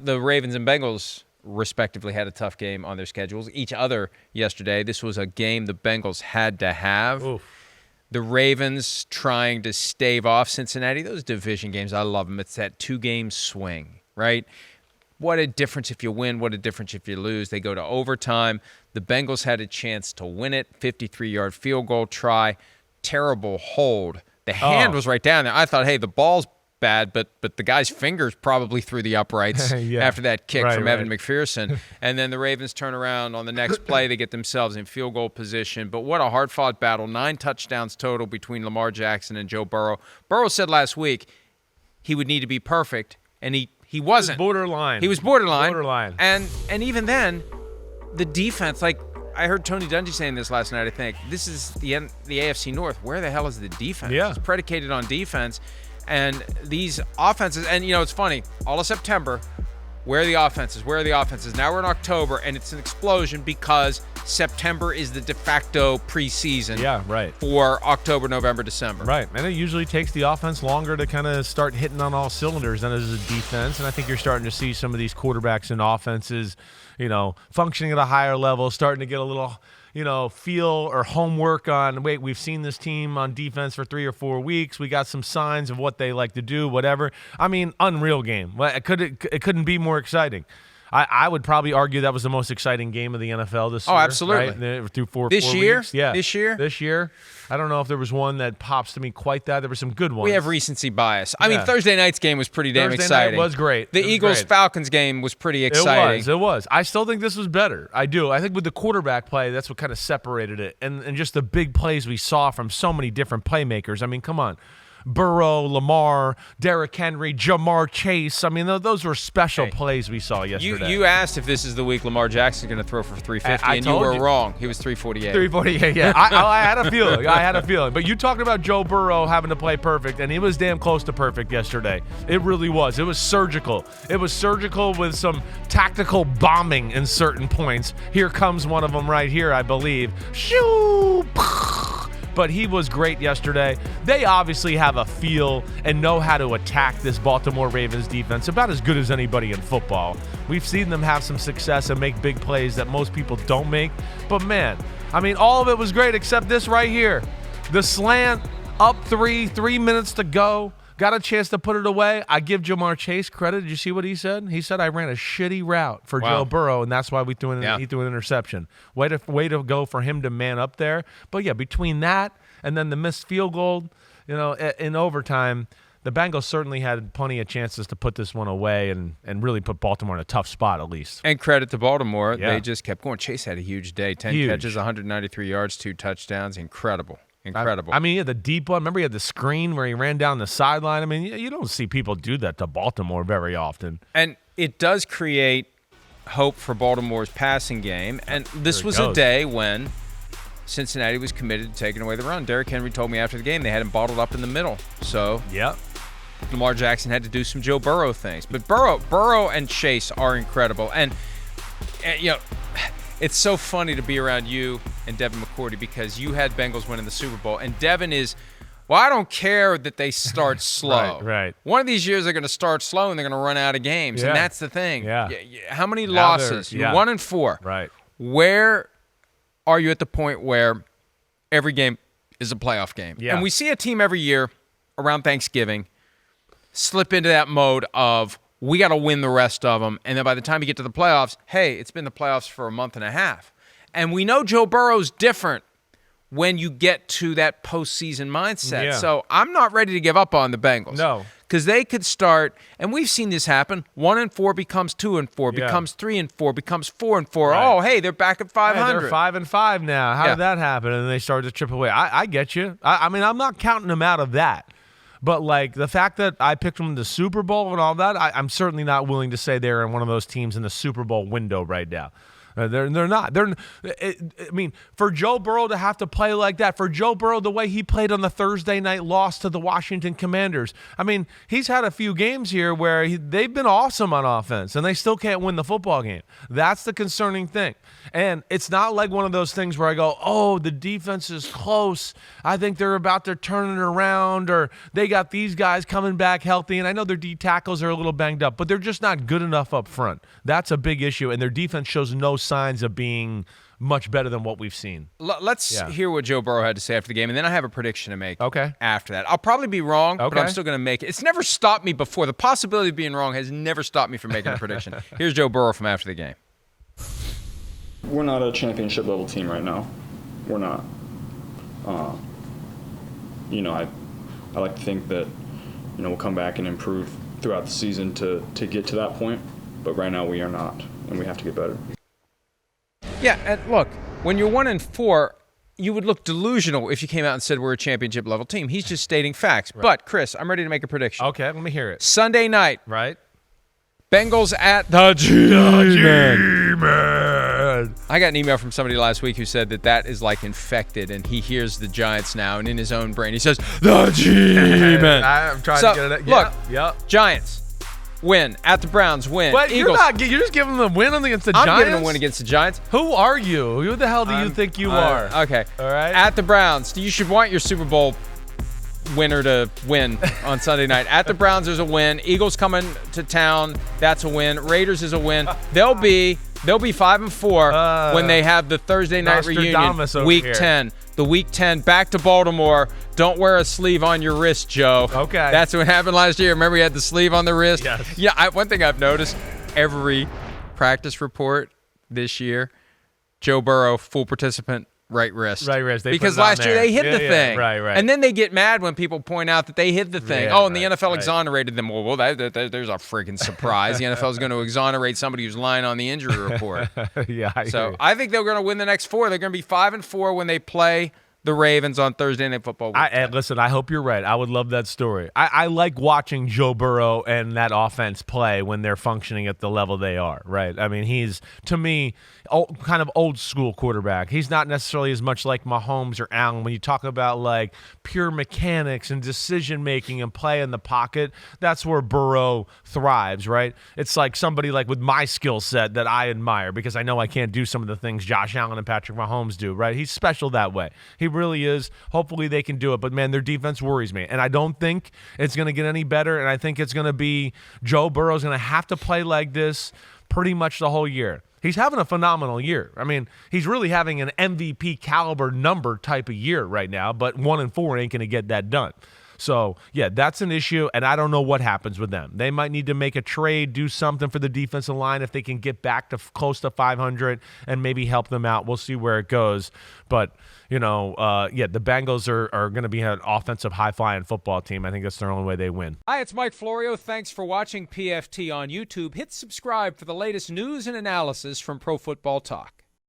The Ravens and Bengals, respectively, had a tough game on their schedules. Each other yesterday. This was a game the Bengals had to have. Oof. The Ravens trying to stave off Cincinnati. Those division games, I love them. It's that 2-game swing, right? What a difference if you win. What a difference if you lose. They go to overtime. The Bengals had a chance to win it. 53-yard field goal try. Terrible hold. The hand was right down there. I thought, hey, the ball's bad, but the guy's fingers probably through the uprights after that kick from Evan McPherson. And then the Ravens turn around on the next play. They get themselves in field goal position. But what a hard-fought battle. 9 touchdowns total between Lamar Jackson and Joe Burrow. Burrow said last week he would need to be perfect, and he wasn't. Borderline. He was borderline. Borderline. And even then, the defense, like I heard Tony Dungy saying this last night, I think, this is the AFC North. Where the hell is the defense? Yeah. It's predicated on defense. And these offenses, and, it's funny, all of September, where are the offenses? Where are the offenses? Now we're in October, and it's an explosion because September is the de facto preseason for October, November, December. Right, and it usually takes the offense longer to kind of start hitting on all cylinders than it is a defense, and I think you're starting to see some of these quarterbacks and offenses, functioning at a higher level, starting to get a little feel or homework on, wait, we've seen this team on defense for 3 or 4 weeks. We got some signs of what they like to do, whatever. I mean, unreal game. It couldn't be more exciting. I would probably argue that was the most exciting game of the NFL this year. Oh, absolutely. Right? Through four this year? weeks. Yeah. This year? This year. I don't know if there was one that pops to me quite that. There were some good ones. We have recency bias. I mean, Thursday night's game was pretty damn exciting. Thursday night was great. The Eagles-Falcons game was pretty exciting. It was. I still think this was better. I do. I think with the quarterback play, that's what kind of separated it. And just the big plays we saw from so many different playmakers. I mean, come on. Burrow, Lamar, Derrick Henry, Jamar Chase. I mean, those were special plays we saw yesterday. You asked if this is the week Lamar Jackson's going to throw for 350, and you were wrong. He was 348. 348, yeah. I had a feeling. I had a feeling. But you talking about Joe Burrow having to play perfect, and he was damn close to perfect yesterday. It really was. It was surgical. It was surgical with some tactical bombing in certain points. Here comes one of them right here, I believe. Shoo! But he was great yesterday. They obviously have a feel and know how to attack this Baltimore Ravens defense about as good as anybody in football. We've seen them have some success and make big plays that most people don't make. But, man, I mean, all of it was great except this right here. The slant, up 3 minutes to go. Got a chance to put it away. I give Jamar Chase credit. Did you see what he said? He said, I ran a shitty route for Joe Burrow, and that's why he threw an interception. Way to go for him to man up there. But, yeah, between that and then the missed field goal, in overtime, the Bengals certainly had plenty of chances to put this one away and really put Baltimore in a tough spot at least. And credit to Baltimore. Yeah. They just kept going. Chase had a huge day. 10 catches, 193 yards, 2 touchdowns. Incredible. I mean, he had the deep one. Remember, he had the screen where he ran down the sideline. I mean, you don't see people do that to Baltimore very often. And it does create hope for Baltimore's passing game. And this was a day when Cincinnati was committed to taking away the run. Derrick Henry told me after the game they had him bottled up in the middle. So Lamar Jackson had to do some Joe Burrow things. But Burrow and Chase are incredible. And it's so funny to be around you and Devin McCourty because you had Bengals winning the Super Bowl. And Devin is, I don't care that they start slow. Right. One of these years they're going to start slow and they're going to run out of games. Yeah. And that's the thing. Yeah. How many losses? You're 1-4. Right. Where are you at the point where every game is a playoff game? Yeah. And we see a team every year around Thanksgiving slip into that mode of, we got to win the rest of them. And then by the time you get to the playoffs, hey, it's been the playoffs for a month and a half. And we know Joe Burrow's different when you get to that postseason mindset. Yeah. So I'm not ready to give up on the Bengals. No. Because they could start, and we've seen this happen, 1-4 becomes 2-4, becomes 3-4, becomes 4-4. Right. Oh, hey, they're back at 500. Hey, they're 5-5 now. How did that happen? And they started to chip away. I get you. I mean, I'm not counting them out of that. But, the fact that I picked them in the Super Bowl and all that, I'm certainly not willing to say they're in one of those teams in the Super Bowl window right now. They're not. I mean, for Joe Burrow to have to play like that, for Joe Burrow the way he played on the Thursday night loss to the Washington Commanders, I mean, he's had a few games here where they've been awesome on offense, and they still can't win the football game. That's the concerning thing. And it's not like one of those things where I go, oh, the defense is close. I think they're about to turn it around, or they got these guys coming back healthy. And I know their D tackles are a little banged up, but they're just not good enough up front. That's a big issue, and their defense shows no signs of being much better than what we've seen. Let's hear what Joe Burrow had to say after the game, and then I have a prediction to make after that. I'll probably be wrong, but I'm still going to make it. It's never stopped me before. The possibility of being wrong has never stopped me from making a prediction. Here's Joe Burrow from after the game. We're not a championship level team right now. We're not. I like to think that, we'll come back and improve throughout the season to get to that point. But right now we are not, and we have to get better. Yeah, and look, when you're 1-4, you would look delusional if you came out and said we're a championship level team. He's just stating facts. Right. But, Chris, I'm ready to make a prediction. Okay, let me hear it. Sunday night. Right. Bengals at the G-Man. I got an email from somebody last week who said that is like infected, and he hears the Giants now, and in his own brain he says, the G-Man. I'm trying to get it. Look, Giants. Win. At the Browns, win. But Eagles. You're just giving them a win against the I'm Giants? giving them a win against the Giants. Who are you? Who the hell do you think you are? Okay. All right. At the Browns. You should want your Super Bowl winner to win on Sunday night. At the Browns, there's a win. Eagles coming to town. That's a win. Raiders is a win. They'll be 5-4 when they have the Thursday night reunion, Week 10. The Week 10 back to Baltimore. Don't wear a sleeve on your wrist, Joe. Okay. That's what happened last year. Remember, he had the sleeve on the wrist? Yes. Yeah, one thing I've noticed, every practice report this year, Joe Burrow, full participant, right wrist. Right wrist. Because last year they hit the thing. Right. And then they get mad when people point out that they hit the thing. Yeah, and the NFL exonerated them. Well, there's a freaking surprise. The NFL is going to exonerate somebody who's lying on the injury report. I think they're going to win the next 4. They're going to be 5-4 when they play the Ravens on Thursday Night Football. Listen, I hope you're right. I would love that story. I like watching Joe Burrow and that offense play when they're functioning at the level they are, right? I mean, he's, to me, kind of old school quarterback. He's not necessarily as much like Mahomes or Allen. When you talk about like pure mechanics and decision making and play in the pocket, that's where Burrow thrives, right? It's like somebody like with my skill set that I admire, because I know I can't do some of the things Josh Allen and Patrick Mahomes do, right? He's special that way. He really is. Hopefully they can do it, but man, their defense worries me, and I don't think it's going to get any better, and I think it's going to be Joe Burrow's going to have to play like this pretty much the whole year. He's having a phenomenal year. I mean, he's really having an MVP caliber number type of year right now, but 1-4 ain't going to get that done. So, yeah, that's an issue, and I don't know what happens with them. They might need to make a trade, do something for the defensive line if they can get back to close to 500 and maybe help them out. We'll see where it goes. But, the Bengals are going to be an offensive, high-flying football team. I think that's the only way they win. Hi, it's Mike Florio. Thanks for watching PFT on YouTube. Hit subscribe for the latest news and analysis from Pro Football Talk.